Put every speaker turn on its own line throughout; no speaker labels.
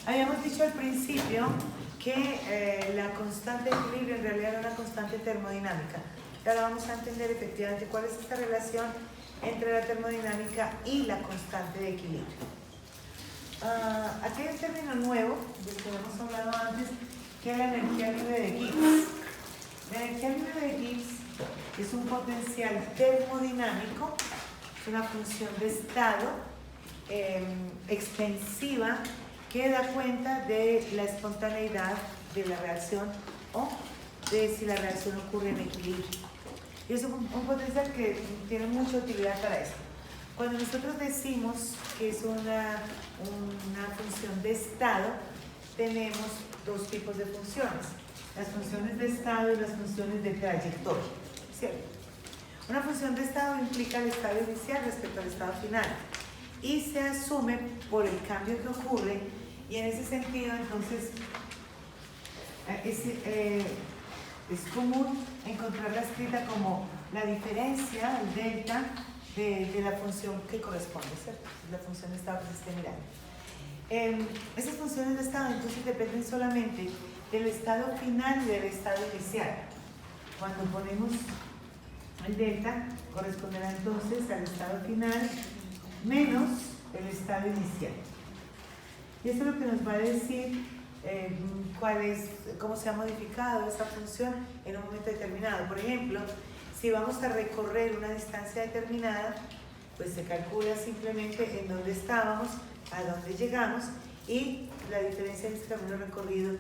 Habíamos dicho al principio que la constante de equilibrio en realidad era una constante termodinámica. Y ahora vamos a entender efectivamente cuál es esta relación entre la termodinámica y la constante de equilibrio. Aquí hay un término nuevo, del que hemos hablado antes, que es la energía libre de Gibbs. La energía libre de Gibbs es un potencial termodinámico, es una función de estado extensiva que da cuenta de la espontaneidad de la reacción o de si la reacción ocurre en equilibrio. Y es un potencial que tiene mucha utilidad para esto. Cuando nosotros decimos que es una función de estado, tenemos dos tipos de funciones: las funciones de estado y las funciones de trayectoria, ¿cierto? Una función de estado implica el estado inicial respecto al estado final y se asume por el cambio que ocurre, y en ese sentido entonces es común encontrarla escrita como la diferencia, el delta, de la función que corresponde, ¿cierto? La función de estado que se esté mirando. Esas funciones de estado entonces dependen solamente del estado final y del estado inicial. Cuando ponemos el delta, corresponderá entonces al estado final menos el estado inicial. Y esto es lo que nos va a decir cómo se ha modificado esa función en un momento determinado. Por ejemplo, si vamos a recorrer una distancia determinada, pues se calcula simplemente en dónde estábamos, a dónde llegamos, y la diferencia en este camino recorrido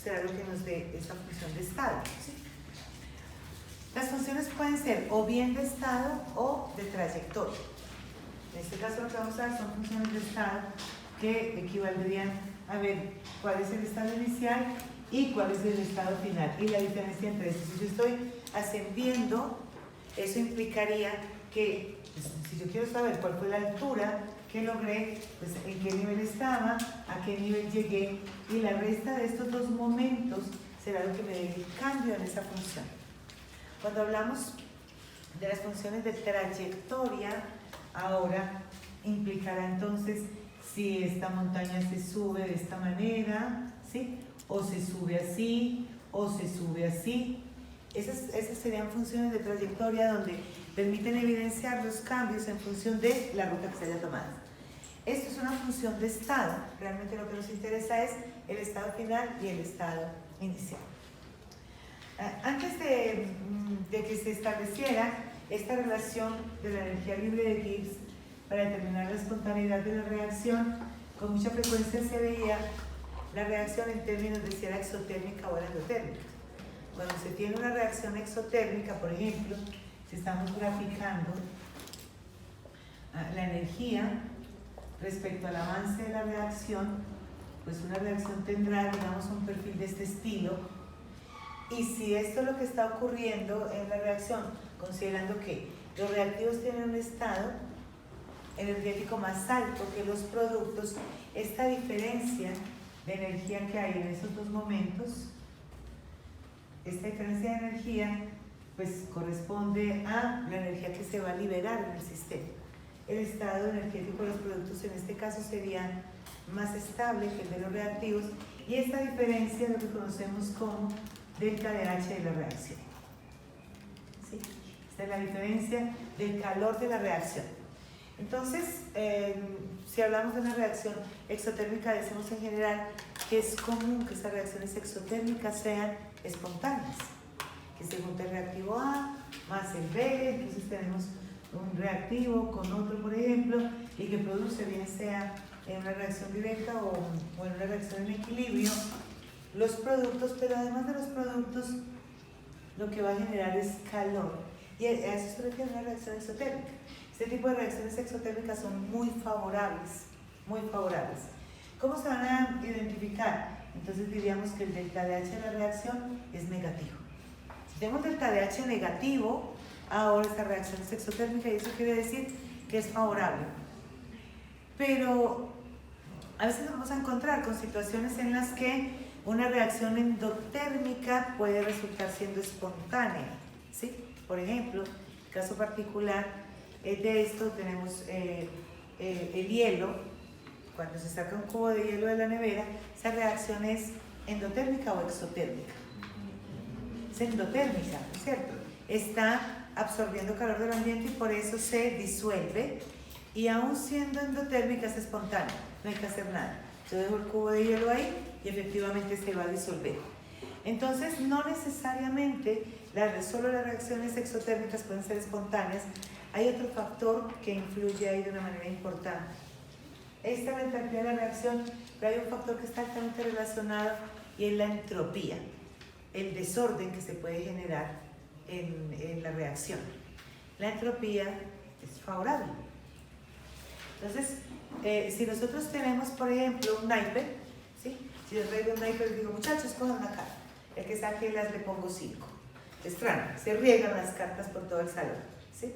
será lo que nos dé esa función de estado, ¿sí? Las funciones pueden ser o bien de estado o de trayectoria. En este caso lo que vamos a ver son funciones de estado que equivaldrían a ver cuál es el estado inicial y cuál es el estado final, y la diferencia entre estos. Si yo estoy ascendiendo, eso implicaría que, pues, si yo quiero saber cuál fue la altura que logré, pues en qué nivel estaba, a qué nivel llegué, y la resta de estos dos momentos será lo que me dé el cambio en esa función. Cuando hablamos de las funciones de trayectoria, ahora implicará entonces si esta montaña se sube de esta manera, ¿sí? O se sube así, o se sube así. Esas serían funciones de trayectoria donde permiten evidenciar los cambios en función de la ruta que se haya tomado. Esto es una función de estado. Realmente lo que nos interesa es el estado final y el estado inicial. Antes de que se estableciera esta relación de la energía libre de Gibbs para determinar la espontaneidad de la reacción, con mucha frecuencia se veía la reacción en términos de si era exotérmica o era endotérmica. Cuando se tiene una reacción exotérmica, por ejemplo, si estamos graficando la energía respecto al avance de la reacción, pues una reacción tendrá, digamos, un perfil de este estilo. Y si esto es lo que está ocurriendo en la reacción, considerando que los reactivos tienen un estado energético más alto que los productos, esta diferencia de energía que hay en esos dos momentos, esta diferencia de energía, pues corresponde a la energía que se va a liberar en el sistema. El estado energético de los productos en este caso sería más estable que el de los reactivos, y esta diferencia es lo que conocemos como delta de H de la reacción, ¿sí? Esta es la diferencia del calor de la reacción. Entonces, si hablamos de una reacción exotérmica, decimos en general que es común que estas reacciones exotérmicas sean espontáneas, que se junte el reactivo A más el B, entonces tenemos un reactivo con otro, por ejemplo, y que produce, bien sea en una reacción directa o en una reacción en equilibrio, los productos, pero además de los productos, lo que va a generar es calor, y a eso se refiere una reacción exotérmica. Este tipo de reacciones exotérmicas son muy favorables, muy favorables. ¿Cómo se van a identificar? Entonces diríamos que el delta de H de la reacción es negativo. Si tenemos delta de H negativo, ahora esta reacción es exotérmica, y eso quiere decir que es favorable. Pero a veces nos vamos a encontrar con situaciones en las que una reacción endotérmica puede resultar siendo espontánea, ¿sí? Por ejemplo, el caso particular de esto tenemos el hielo. cuando se saca un cubo de hielo de la nevera, esa reacción es endotérmica o exotérmica. Es endotérmica, ¿no es cierto? Está absorbiendo calor del ambiente y por eso se disuelve, y aún siendo endotérmica es espontánea, no hay que hacer nada. Yo dejo el cubo de hielo ahí y efectivamente se va a disolver. Entonces, no necesariamente solo las reacciones exotérmicas pueden ser espontáneas. Hay otro factor que influye ahí de una manera importante. Esta es la entalpía de la reacción, pero hay un factor que está altamente relacionado y es la entropía, el desorden que se puede generar en la reacción. La entropía es favorable. Entonces, si nosotros tenemos, por ejemplo, un naipe, ¿sí? Si yo traigo un naipe y digo, muchachos, cojan una carta, el que saque las le pongo 5. Extraño, se riegan las cartas por todo el salón, ¿sí?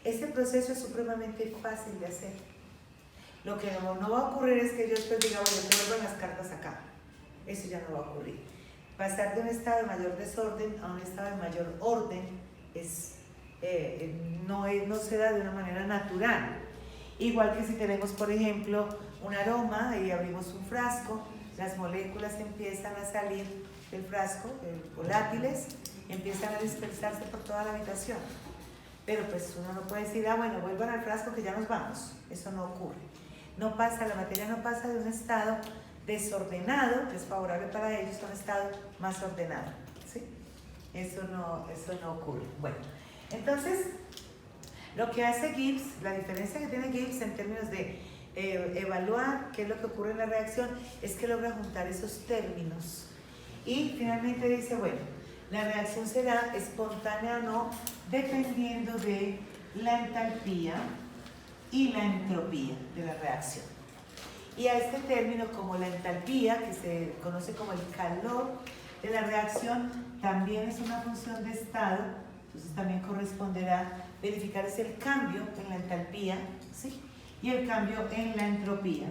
Este proceso es supremamente fácil de hacer. Lo que no va a ocurrir es que yo después diga, bueno, te vuelvan las cartas acá. Eso ya no va a ocurrir. Pasar de un estado de mayor desorden a un estado de mayor orden no se da de una manera natural. Igual que si tenemos, por ejemplo, un aroma y abrimos un frasco, las moléculas empiezan a salir del frasco, volátiles, empiezan a dispersarse por toda la habitación. Pero pues uno no puede decir, bueno, vuelvan al frasco que ya nos vamos. Eso no ocurre. No pasa, la materia no pasa de un estado desordenado, que es favorable para ellos, a un estado más ordenado, ¿sí? Eso no ocurre. Bueno, entonces, lo que hace Gibbs, la diferencia que tiene Gibbs en términos de evaluar qué es lo que ocurre en la reacción, es que logra juntar esos términos. Y finalmente dice, bueno, la reacción será espontánea o no, dependiendo de la entalpía y la entropía de la reacción. Y a este término, como la entalpía, que se conoce como el calor de la reacción, también es una función de estado, entonces también corresponderá verificar es el cambio en la entalpía, ¿sí? Y el cambio en la entropía.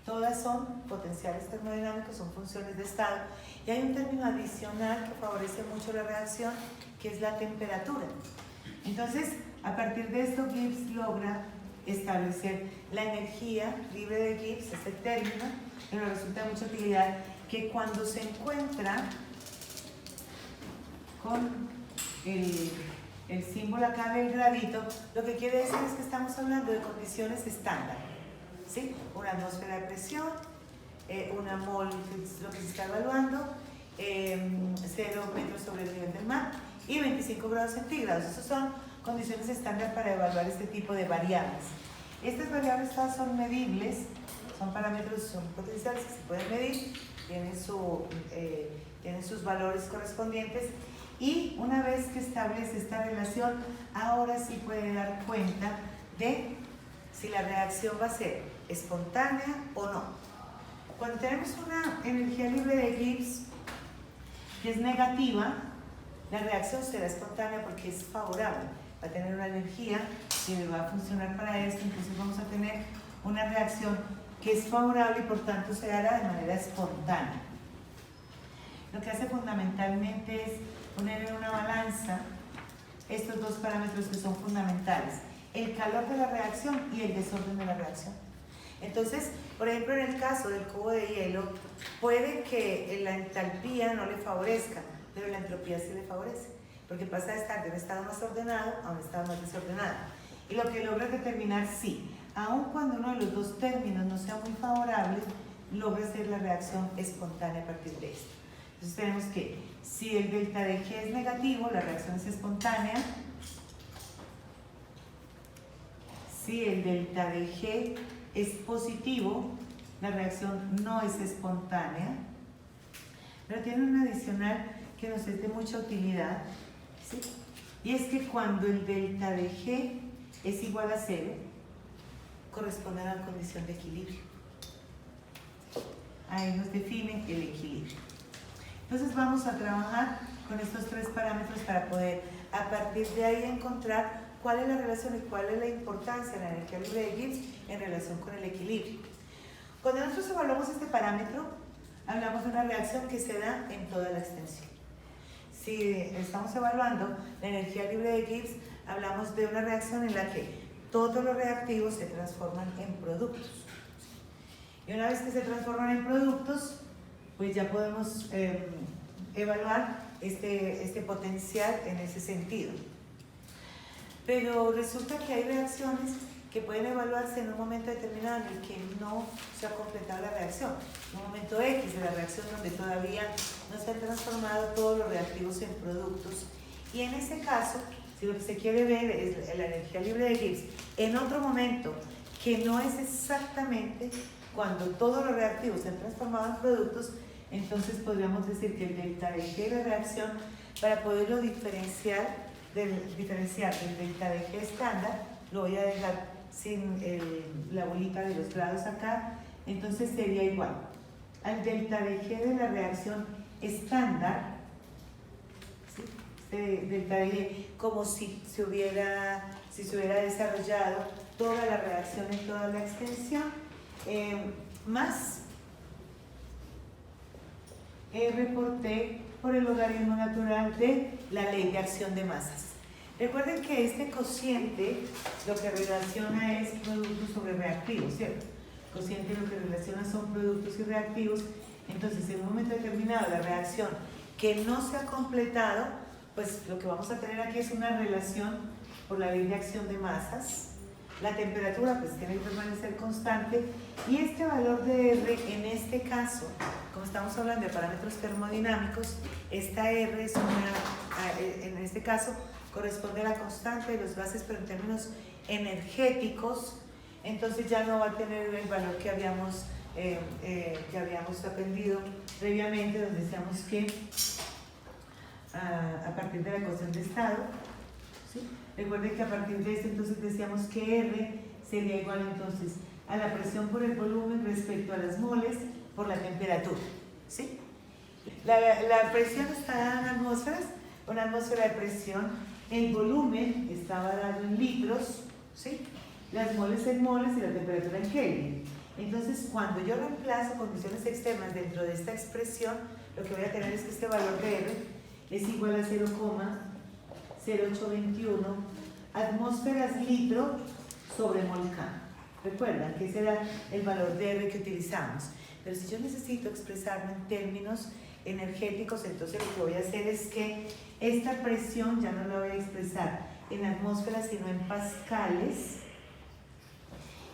Todas son potenciales termodinámicos, son funciones de estado. Y hay un término adicional que favorece mucho la reacción, que es la temperatura. Entonces, a partir de esto, Gibbs logra establecer la energía libre de Gibbs, este término, que nos resulta de mucha utilidad, que cuando se encuentra con el símbolo acá del gradito, lo que quiere decir es que estamos hablando de condiciones estándar, ¿sí? Una atmósfera de presión, una mol, que es lo que se está evaluando, 0 metros sobre el nivel del mar y 25 grados centígrados. Esas son condiciones estándar para evaluar este tipo de variables. Estas variables todas son medibles, son parámetros, son potenciales que se pueden medir, tienen sus valores correspondientes. Y una vez que establece esta relación, ahora sí puede dar cuenta de si la reacción va a ser espontánea o no. Cuando tenemos una energía libre de Gibbs que es negativa, la reacción será espontánea porque es favorable. Va a tener una energía que va a funcionar para esto, entonces vamos a tener una reacción que es favorable y por tanto se dará de manera espontánea. Lo que hace fundamentalmente es poner en una balanza estos dos parámetros que son fundamentales, el calor de la reacción y el desorden de la reacción. Entonces, por ejemplo, en el caso del cubo de hielo, puede que la entalpía no le favorezca, pero la entropía sí le favorece, porque pasa de estar de un estado más ordenado a un estado más desordenado. Y lo que logra determinar si, aun cuando uno de los dos términos no sea muy favorable, logra hacer la reacción espontánea a partir de esto. Entonces tenemos que, si el delta de G es negativo, la reacción es espontánea. Si el delta de G es positivo, la reacción no es espontánea. Pero tiene un adicional que nos es de mucha utilidad, ¿sí? Y es que cuando el delta de G es igual a 0, corresponde a la condición de equilibrio. Ahí nos define el equilibrio. Entonces vamos a trabajar con estos tres parámetros para poder a partir de ahí encontrar cuál es la relación y cuál es la importancia de la energía libre de Gibbs en relación con el equilibrio. Cuando nosotros evaluamos este parámetro, hablamos de una reacción que se da en toda la extensión. Si estamos evaluando la energía libre de Gibbs, hablamos de una reacción en la que todos los reactivos se transforman en productos. Y una vez que se transforman en productos, pues ya podemos evaluar este potencial en ese sentido. Pero resulta que hay reacciones que pueden evaluarse en un momento determinado en el que no se ha completado la reacción, en un momento X de la reacción donde todavía no se han transformado todos los reactivos en productos. Y en ese caso, si lo que se quiere ver es la energía libre de Gibbs en otro momento que no es exactamente cuando todos los reactivos se han transformado en productos, entonces podríamos decir que el delta de G de la reacción, para poderlo diferenciar del delta de G estándar, lo voy a dejar sin la bolita de los grados acá, entonces sería igual al delta de G de la reacción estándar, ¿sí? Delta de G como si se hubiera desarrollado toda la reacción en toda la extensión, más R por T por el logaritmo natural de la ley de acción de masas. Recuerden que este cociente lo que relaciona es productos sobre reactivos, ¿cierto? Cociente lo que relaciona son productos y reactivos. Entonces, en un momento determinado, la reacción que no se ha completado, pues lo que vamos a tener aquí es una relación por la ley de acción de masas. La temperatura pues tiene que permanecer constante y este valor de R en este caso, como estamos hablando de parámetros termodinámicos, esta R es en este caso corresponde a la constante de los gases, pero en términos energéticos, entonces ya no va a tener el valor que habíamos aprendido previamente, donde decíamos que a partir de la ecuación de estado, ¿sí? Recuerden que a partir de esto entonces decíamos que R sería igual entonces a la presión por el volumen respecto a las moles por la temperatura, ¿sí? La presión está dada en atmósferas, una atmósfera de presión, el volumen estaba dado en litros, ¿sí? Las moles en moles y la temperatura en Kelvin. Entonces, cuando yo reemplazo condiciones externas dentro de esta expresión, lo que voy a tener es que este valor de R es igual a 0,0821 atmósferas litro sobre mol K. Recuerdan que ese era el valor de R que utilizamos. Pero si yo necesito expresarlo en términos energéticos, entonces lo que voy a hacer es que esta presión ya no la voy a expresar en atmósferas sino en pascales,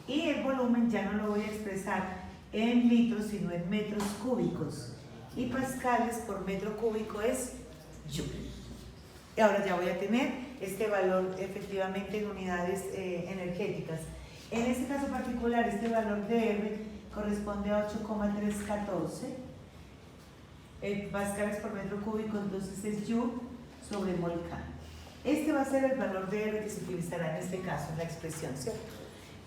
y el volumen ya no lo voy a expresar en litros sino en metros cúbicos, y pascales por metro cúbico es joule. Y ahora ya voy a tener este valor efectivamente en unidades energéticas. En este caso particular, este valor de R corresponde a 8,314 pascales por metro cúbico, entonces es joule sobre mol K. Este va a ser el valor de R que se utilizará en este caso, en la expresión, ¿cierto?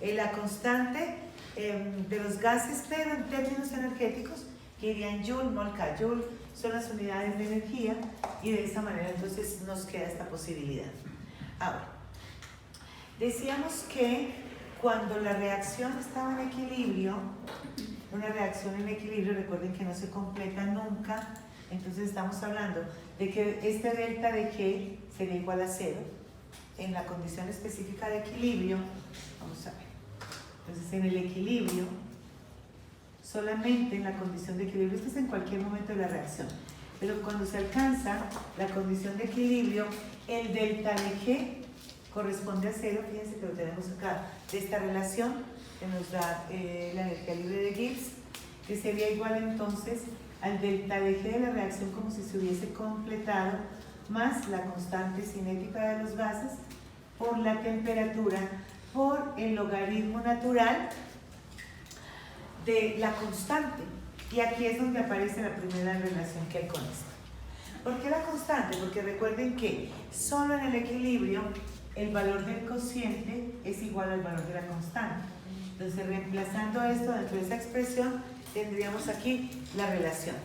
La constante de los gases, pero en términos energéticos, que iría en joule, mol K. Joule son las unidades de energía y de esa manera entonces nos queda esta posibilidad. Ahora, decíamos que cuando la reacción estaba en equilibrio, una reacción en equilibrio, recuerden que no se completa nunca, entonces estamos hablando de que este delta de G sería igual a 0 en la condición específica de equilibrio. Vamos a ver, entonces en el equilibrio, solamente en la condición de equilibrio, esto es en cualquier momento de la reacción, pero cuando se alcanza la condición de equilibrio, el delta de G corresponde a 0, fíjense que lo tenemos acá, de esta relación que nos da la energía libre de Gibbs, que sería igual entonces al delta de G de la reacción como si se hubiese completado, más la constante cinética de los gases por la temperatura por el logaritmo natural de la constante. Y aquí es donde aparece la primera relación que hay con esto. ¿Por qué la constante? Porque recuerden que solo en el equilibrio el valor del cociente es igual al valor de la constante. Entonces, reemplazando esto dentro de esta expresión, tendríamos aquí la relación.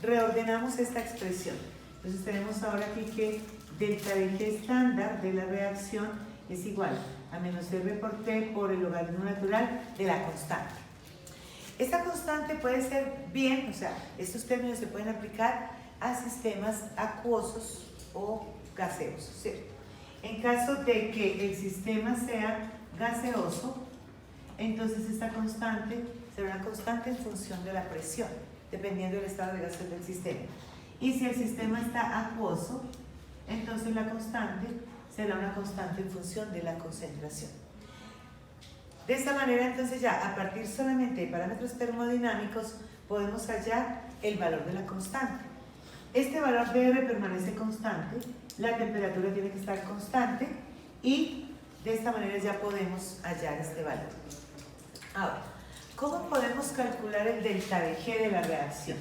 Reordenamos esta expresión. Entonces, tenemos ahora aquí que delta de G estándar de la reacción es igual a menos R por T por el logaritmo natural de la constante. Esta constante puede ser bien, o sea, estos términos se pueden aplicar a sistemas acuosos o gaseosos, ¿cierto? En caso de que el sistema sea gaseoso, entonces esta constante será una constante en función de la presión, dependiendo del estado de agregación del sistema. Y si el sistema está acuoso, entonces la constante será una constante en función de la concentración. De esta manera, entonces ya a partir solamente de parámetros termodinámicos podemos hallar el valor de la constante. Este valor de R permanece constante, la temperatura tiene que estar constante y de esta manera ya podemos hallar este valor. Ahora, ¿cómo podemos calcular el delta de G de la reacción?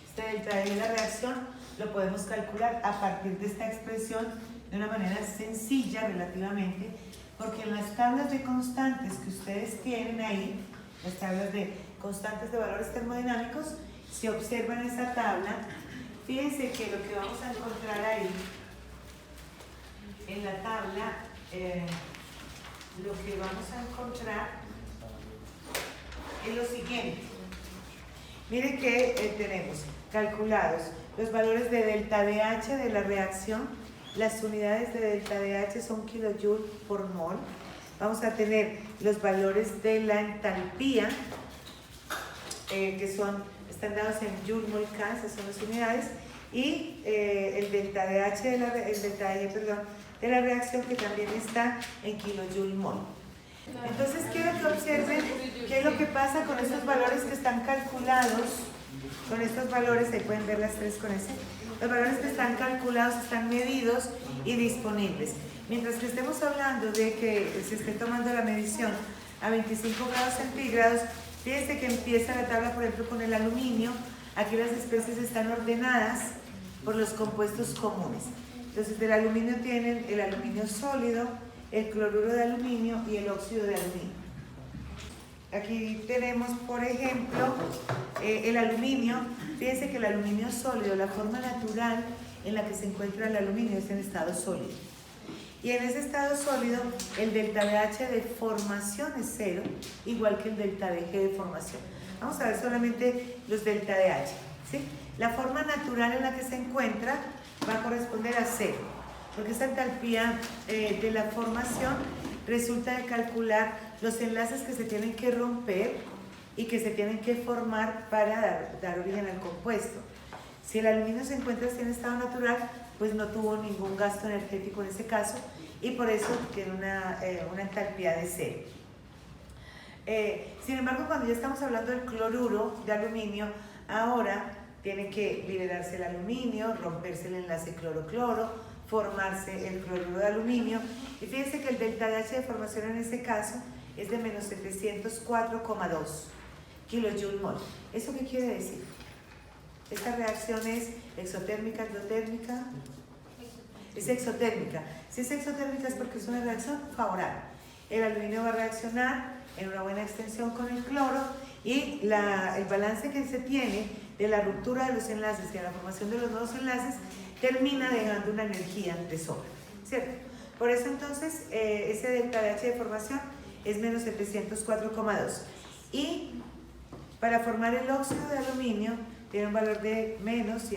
Este delta de G de la reacción lo podemos calcular a partir de esta expresión de una manera sencilla relativamente, porque en las tablas de constantes que ustedes tienen ahí, las tablas de constantes de valores termodinámicos, si observan esa tabla, fíjense que lo que vamos a encontrar ahí, en la tabla, lo que vamos a encontrar es lo siguiente. Miren que tenemos calculados los valores de delta DH de la reacción. Las unidades de delta DH son kilojoule por mol. Vamos a tener los valores de la entalpía, que están dados en joule mol K, esas son las unidades, y el delta DH de la reacción, que también está en kilojoule mol. Entonces quiero que observen qué es lo que pasa con estos valores que están calculados, con estos valores, ahí pueden ver las tres con ese. Los valores que están calculados están medidos y disponibles. Mientras que estemos hablando de que se esté tomando la medición a 25 grados centígrados, fíjense que empieza la tabla, por ejemplo, con el aluminio. Aquí las especies están ordenadas por los compuestos comunes. Entonces, del aluminio tienen el aluminio sólido, el cloruro de aluminio y el óxido de aluminio. Aquí tenemos, por ejemplo, el aluminio. Fíjense que el aluminio sólido, la forma natural en la que se encuentra el aluminio es en estado sólido. Y en ese estado sólido, el delta DH de formación es 0, igual que el delta DG de formación. Vamos a ver solamente los delta DH, ¿sí? La forma natural en la que se encuentra va a corresponder a 0, porque esta entalpía de la formación resulta de calcular los enlaces que se tienen que romper y que se tienen que formar para dar origen al compuesto. Si el aluminio se encuentra así en estado natural, pues no tuvo ningún gasto energético en ese caso y por eso tiene una entalpía de 0. Sin embargo, cuando ya estamos hablando del cloruro de aluminio, ahora tiene que liberarse el aluminio, romperse el enlace cloro-cloro, formarse el cloruro de aluminio. Y fíjense que el delta DH de formación en este caso es de menos 704,2 kilojoule mol. ¿Eso qué quiere decir? Esta reacción es exotérmica, endotérmica. Es exotérmica. Si es exotérmica es porque es una reacción favorable. El aluminio va a reaccionar en una buena extensión con el cloro y el balance que se tiene de la ruptura de los enlaces y de la formación de los nuevos enlaces termina dejando una energía de sobra, ¿cierto? Por eso entonces ese delta DH de formación es menos 704,2 y para formar el óxido de aluminio tiene un valor de menos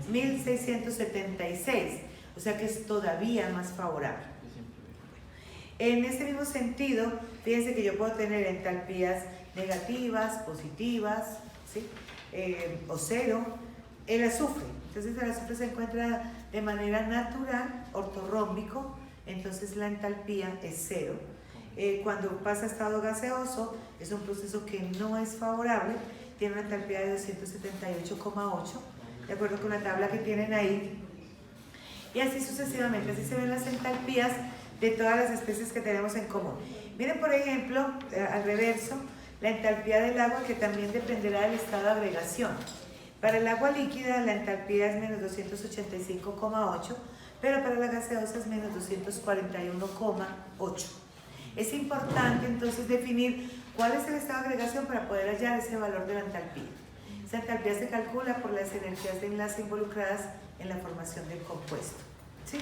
1676, o sea que es todavía más favorable. En este mismo sentido, fíjense que yo puedo tener entalpías negativas, positivas, ¿sí? O 0. El azufre, entonces el azufre se encuentra de manera natural, ortorrómbico, entonces la entalpía es 0. Cuando pasa a estado gaseoso, es un proceso que no es favorable, tiene una entalpía de 278,8, de acuerdo con la tabla que tienen ahí. Y así sucesivamente, así se ven las entalpías de todas las especies que tenemos en común. Miren, por ejemplo, al reverso, la entalpía del agua, que también dependerá del estado de agregación. Para el agua líquida la entalpía es menos 285,8, pero para la gaseosa es menos 241,8. Es importante entonces definir cuál es el estado de agregación para poder hallar ese valor de la entalpía. Esa entalpía se calcula por las energías de enlace involucradas en la formación del compuesto, ¿sí?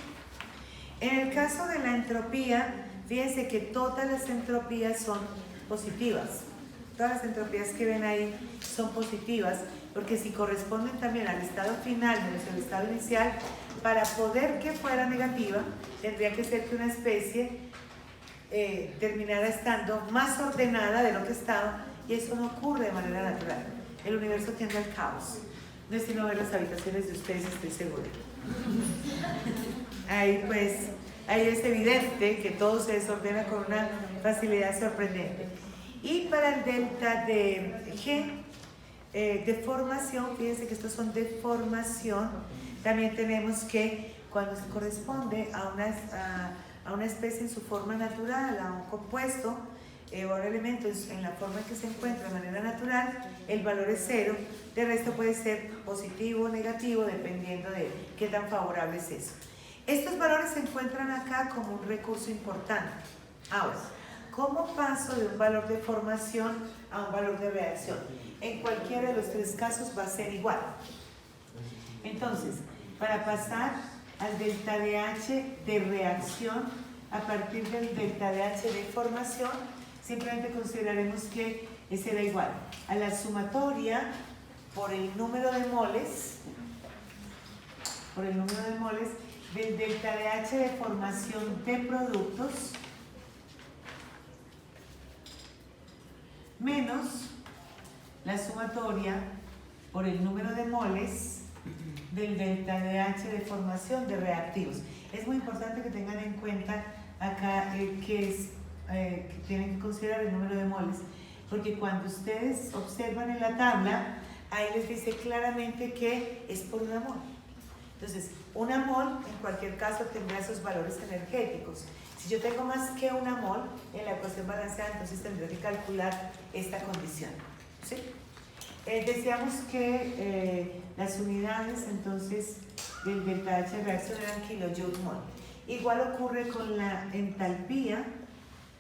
En el caso de la entropía, fíjense que todas las entropías son positivas. todas las entropías que ven ahí son positivas, porque si corresponden también al estado final menos el estado inicial, para poder que fuera negativa, tendría que ser que una especie terminara estando más ordenada de lo que estaba, y eso no ocurre de manera natural. El universo tiende al caos. No es sino ver las habitaciones de ustedes, estoy segura. Ahí pues, ahí es evidente que todo se desordena con una facilidad sorprendente. Y para el delta de G, deformación, fíjense que estos son deformación, también tenemos que cuando se corresponde a una especie en su forma natural, a un compuesto o a un elemento en la forma en que se encuentra de manera natural, el valor es 0, de resto puede ser positivo o negativo dependiendo de qué tan favorable es eso. Estos valores se encuentran acá como un recurso importante. Ahora, ¿cómo paso de un valor de formación a un valor de reacción? En cualquiera de los tres casos va a ser igual. Entonces, para pasar al delta de H de reacción, a partir del delta de H de formación, simplemente consideraremos que será igual a la sumatoria por el número de moles, del delta de H de formación de productos menos la sumatoria por el número de moles del delta de H de formación de reactivos. Es muy importante que tengan en cuenta acá que tienen que considerar el número de moles, porque cuando ustedes observan en la tabla, ahí les dice claramente que es por una mol. Entonces, una mol en cualquier caso tendrá esos valores energéticos. Si yo tengo más que una mol en la ecuación balanceada, entonces tendré que calcular esta condición, ¿sí? Decíamos que las unidades entonces del delta H de reacción eran kilojoule-mol. Igual ocurre con la entalpía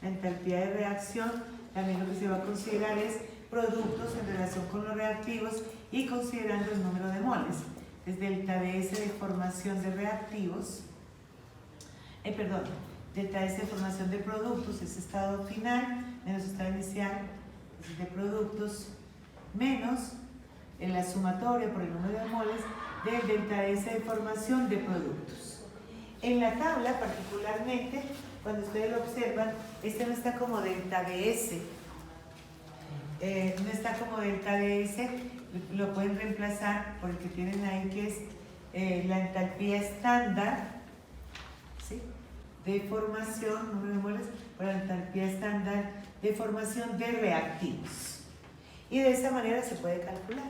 de reacción. También lo que se va a considerar es productos en relación con los reactivos y considerando el número de moles. Es delta de S de formación de reactivos, delta S de formación de productos, es estado final, menos estado inicial de productos, menos en la sumatoria por el número de moles del delta S de formación de productos. En la tabla, particularmente, cuando ustedes lo observan, este no está como delta de S, lo pueden reemplazar por el que tienen ahí, que es la entalpía estándar, ¿sí?, de formación, número de moles, por la entalpía estándar de formación de reactivos. Y de esa manera se puede calcular.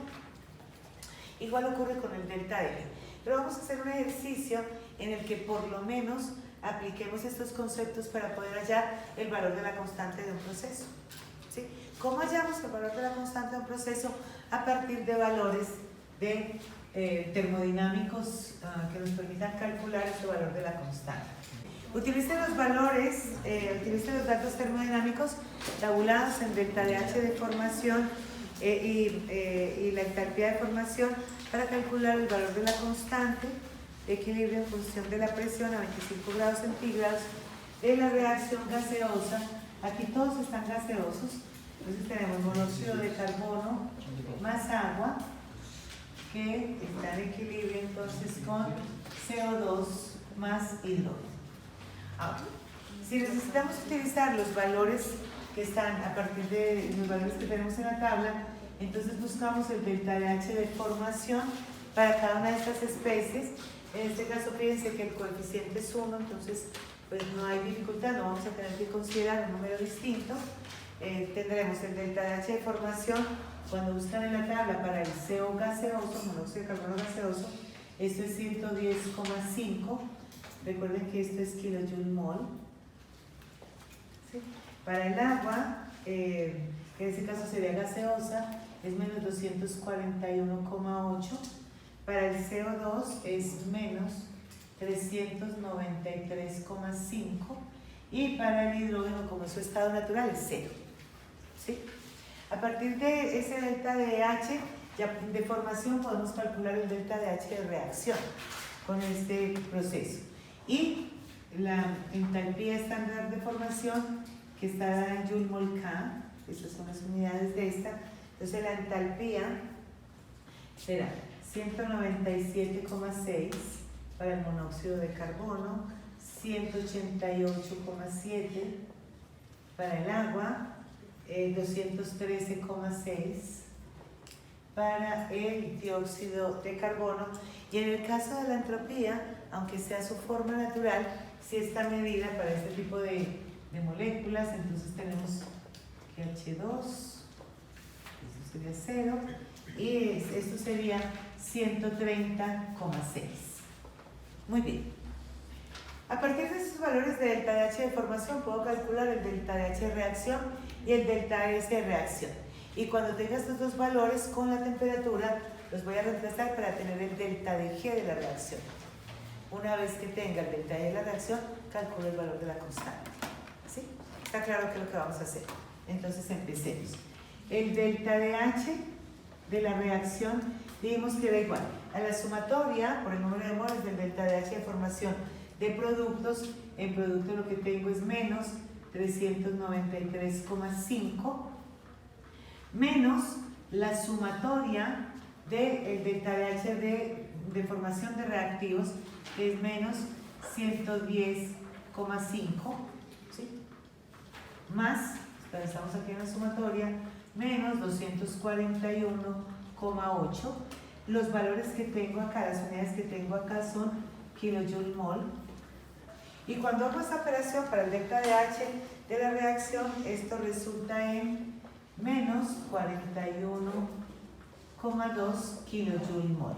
Igual ocurre con el delta F. Pero vamos a hacer un ejercicio en el que por lo menos apliquemos estos conceptos para poder hallar el valor de la constante de un proceso, ¿sí? ¿Cómo hallamos el valor de la constante de un proceso? A partir de valores de termodinámicos que nos permitan calcular ese valor de la constante. Utilicen los valores, utilicen los datos termodinámicos tabulados en delta de H de formación y la entalpía de formación para calcular el valor de la constante de equilibrio en función de la presión a 25 grados centígrados de la reacción gaseosa. Aquí todos están gaseosos, entonces tenemos monóxido de carbono más agua, que está en equilibrio entonces con CO2 más hidrógeno. Ahora, si necesitamos utilizar los valores que están a partir de los valores que tenemos en la tabla, entonces buscamos el delta de H de formación para cada una de estas especies. En este caso, fíjense que el coeficiente es 1, entonces pues no hay dificultad, no vamos a tener que considerar un número distinto. Tendremos el delta de H de formación cuando buscan en la tabla para el CO gaseoso, monóxido de carbono gaseoso, esto es 110,5. Recuerden que esto es kilojoule-mol. ¿Sí? Para el agua, que en este caso sería gaseosa, es menos 241,8. Para el CO2 es menos 393,5. Y para el hidrógeno, como es su estado natural, es 0. ¿Sí? A partir de ese delta de H de formación podemos calcular el delta de H de reacción con este proceso. Y la entalpía estándar de formación, que está en Joule-mol-K, estas son las unidades de esta. Entonces la entalpía será 197,6 para el monóxido de carbono, 188,7 para el agua, 213,6 para el dióxido de carbono, y en el caso de la entropía, aunque sea su forma natural, si está medida para este tipo de moléculas, entonces tenemos que H2, esto sería 0, y esto sería 130,6. Muy bien. A partir de estos valores de delta de H de formación, puedo calcular el delta de H de reacción y el delta S de reacción. Y cuando tenga estos dos valores con la temperatura, los voy a reemplazar para tener el delta de G de la reacción. Una vez que tenga el delta G de la reacción, calculo el valor de la constante. ¿Sí? Está claro qué es lo que vamos a hacer. Entonces empecemos. El delta de H de la reacción, dijimos que era igual a la sumatoria por el número de moles del delta de H de formación de productos. En producto lo que tengo es menos 393,5 menos la sumatoria del delta de H de formación de reactivos, que es menos 110,5, ¿sí? Más, estamos aquí en la sumatoria, menos 241,8. Los valores que tengo acá, las unidades que tengo acá son kilojoule mol. Y cuando hago esta operación para el delta de H de la reacción, esto resulta en menos 41,2 kilojoule mol.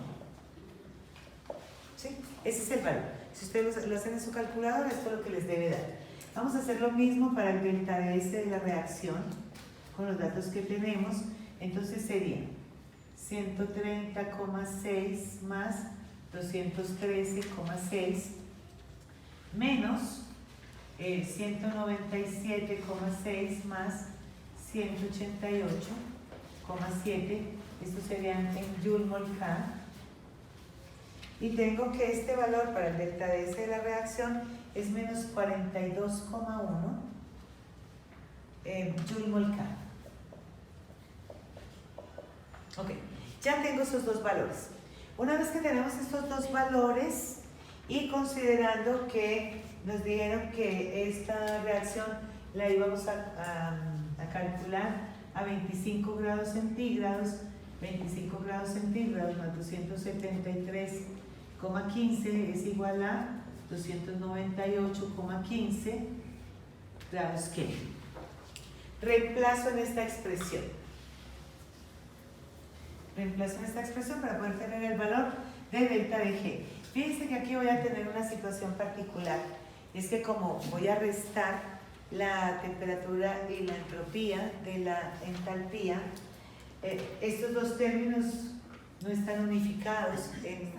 ¿Sí? Ese es el valor. Si ustedes lo hacen en su calculadora, esto es lo que les debe dar. Vamos a hacer lo mismo para el delta de S de la reacción con los datos que tenemos. Entonces sería 130,6 más 213,6 menos 197,6 más 188,7, esto serían en Joule mol K, y tengo que este valor para el delta de S de la reacción es menos 42,1 Joule mol K. Ok, ya tengo esos dos valores. Una vez que tenemos estos dos valores y considerando que nos dijeron que esta reacción la íbamos a calcular a 25 grados centígrados, 25 grados centígrados más 273,15 es igual a 298,15 grados Kelvin. Reemplazo en esta expresión. Reemplazo en esta expresión para poder tener el valor de delta de G. Fíjense que aquí voy a tener una situación particular. Es que como voy a restar la temperatura y la entropía de la entalpía, estos dos términos no están unificados en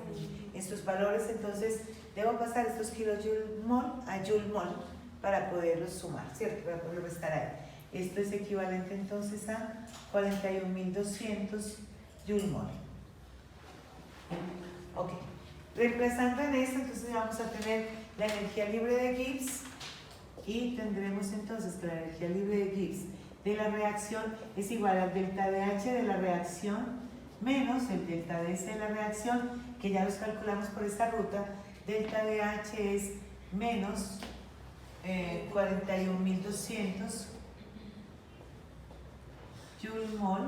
sus valores, entonces debo pasar estos kilojoule mol a joule mol para poderlos sumar, ¿cierto? Para poderlos restar ahí. Esto es equivalente entonces a 41.200 joule mol. Ok. Reemplazando en esto, entonces vamos a tener la energía libre de Gibbs y tendremos entonces que la energía libre de Gibbs de la reacción es igual al delta de H de la reacción menos el delta de S de la reacción, que ya los calculamos por esta ruta. Delta de H es menos 41.200 joule mol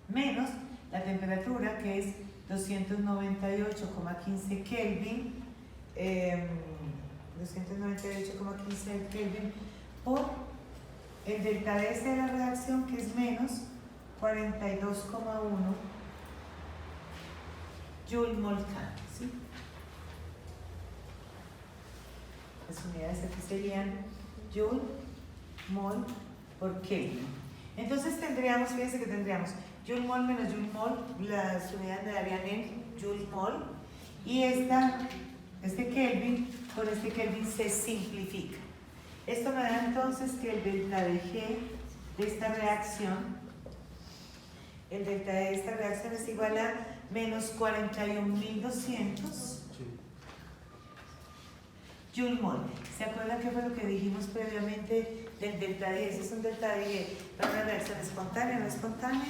menos la temperatura, que es 298,15 Kelvin, 298,15 Kelvin por el delta de S de la reacción, que es menos 42,1 joule mol K, ¿sí? Las unidades aquí serían joule mol por Kelvin. Entonces tendríamos, fíjense que tendríamos joule mol menos joule mol, las unidades me darían en joule mol, y este Kelvin con este Kelvin se simplifica. Esto me da entonces que el delta de G de esta reacción, el delta de esta reacción es igual a menos 41.200 Joule mol. ¿Se acuerdan qué fue lo que dijimos previamente del delta D? Ese es un delta D para una reacción espontánea, ¿no espontánea?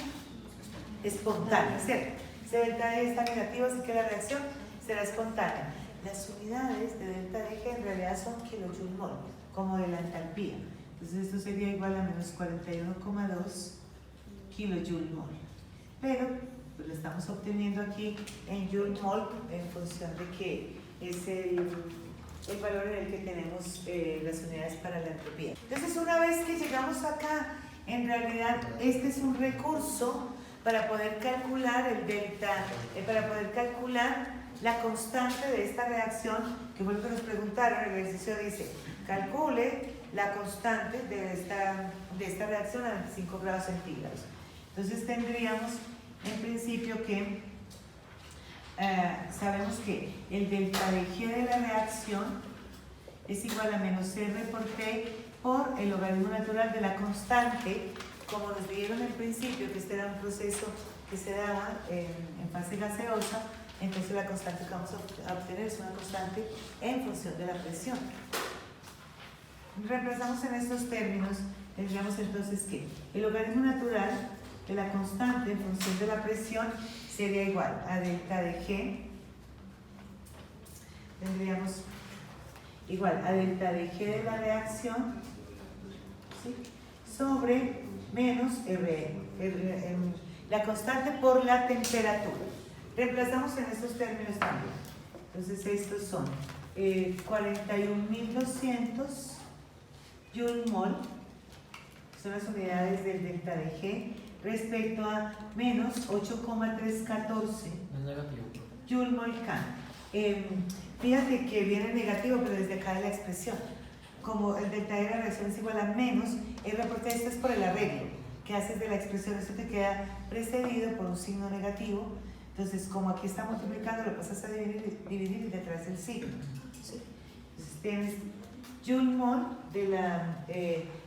Espontánea, ¿cierto? Ese delta D está negativo, así que la reacción será espontánea. Las unidades de delta D en realidad son kilojoule mol, como de la entalpía. Entonces esto sería igual a menos 41,2 kilojoule mol. Pero pues lo estamos obteniendo aquí en joule mol en función de que es el valor en el que tenemos las unidades para la entropía. Entonces, una vez que llegamos acá, en realidad este es un recurso para poder calcular el delta, para poder calcular la constante de esta reacción, que fue lo que nos preguntaron. El ejercicio dice, calcule la constante de esta reacción a 25 grados centígrados. Entonces tendríamos en principio que sabemos que el delta de G de la reacción es igual a menos R por T por el logaritmo natural de la constante, como nos dijeron en principio que este era un proceso que se daba en fase gaseosa. Entonces la constante que vamos a obtener es una constante en función de la presión. Reemplazamos en estos términos, tendríamos entonces que el logaritmo natural de la constante en función de la presión sería igual a delta de G, tendríamos igual a delta de G de la reacción, ¿sí?, sobre menos la constante por la temperatura. Reemplazamos en estos términos también. Entonces estos son 41.200 joule mol, son las unidades del delta de G, respecto a menos 8,314 joule mol K. Fíjate que viene negativo, pero desde acá de la expresión. Como el delta de la reacción es igual a menos, el reporte esto es por el arreglo que haces de la expresión, esto te queda precedido por un signo negativo. Entonces, como aquí está multiplicando, lo pasas a dividir y detrás el signo, ¿sí? Entonces tienes joule mol de la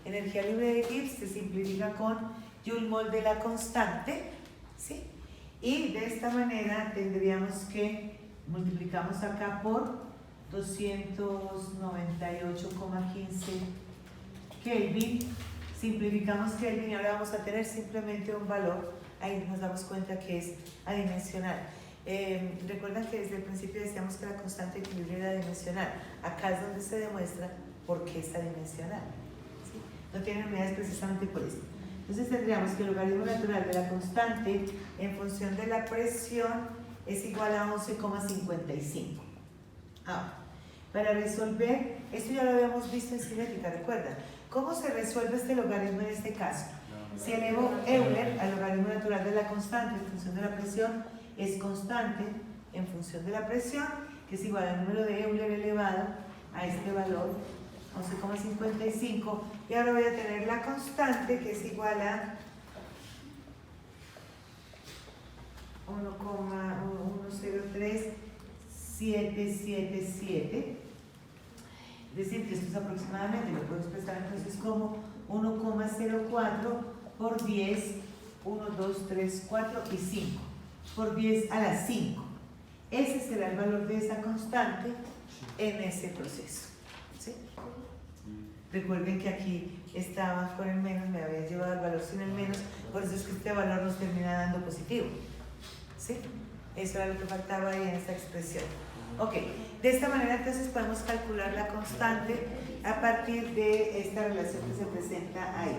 energía libre de Gibbs, se simplifica con joule mol de la constante, ¿sí? Y de esta manera tendríamos que multiplicamos acá por 298,15 Kelvin, simplificamos Kelvin y ahora vamos a tener simplemente un valor. Ahí nos damos cuenta que es adimensional. Recuerdan que desde el principio decíamos que la constante de equilibrio era adimensional. Acá es donde se demuestra por qué es adimensional, ¿sí? No tiene unidades precisamente por esto. Entonces tendríamos que el logaritmo natural de la constante en función de la presión es igual a 11,55. Ahora, para resolver, esto ya lo habíamos visto en cinética, ¿recuerdan? ¿Cómo se resuelve este logaritmo en este caso? Si elevo Euler al logaritmo natural de la constante en función de la presión, es constante en función de la presión, que es igual al número de Euler elevado a este valor, 11,55, y ahora voy a tener la constante, que es igual a 1,103777, es decir, que esto es aproximadamente, lo puedo expresar entonces como 1,04 por 10, 1, 2, 3, 4 y 5, por 10 a la 5. Ese será el valor de esa constante en ese proceso, ¿sí? Recuerden que aquí estaba con el menos, me había llevado el valor sin el menos, por eso es que este valor nos termina dando positivo, ¿sí? Eso era lo que faltaba ahí en esta expresión. Ok, de esta manera entonces podemos calcular la constante a partir de esta relación que se presenta ahí.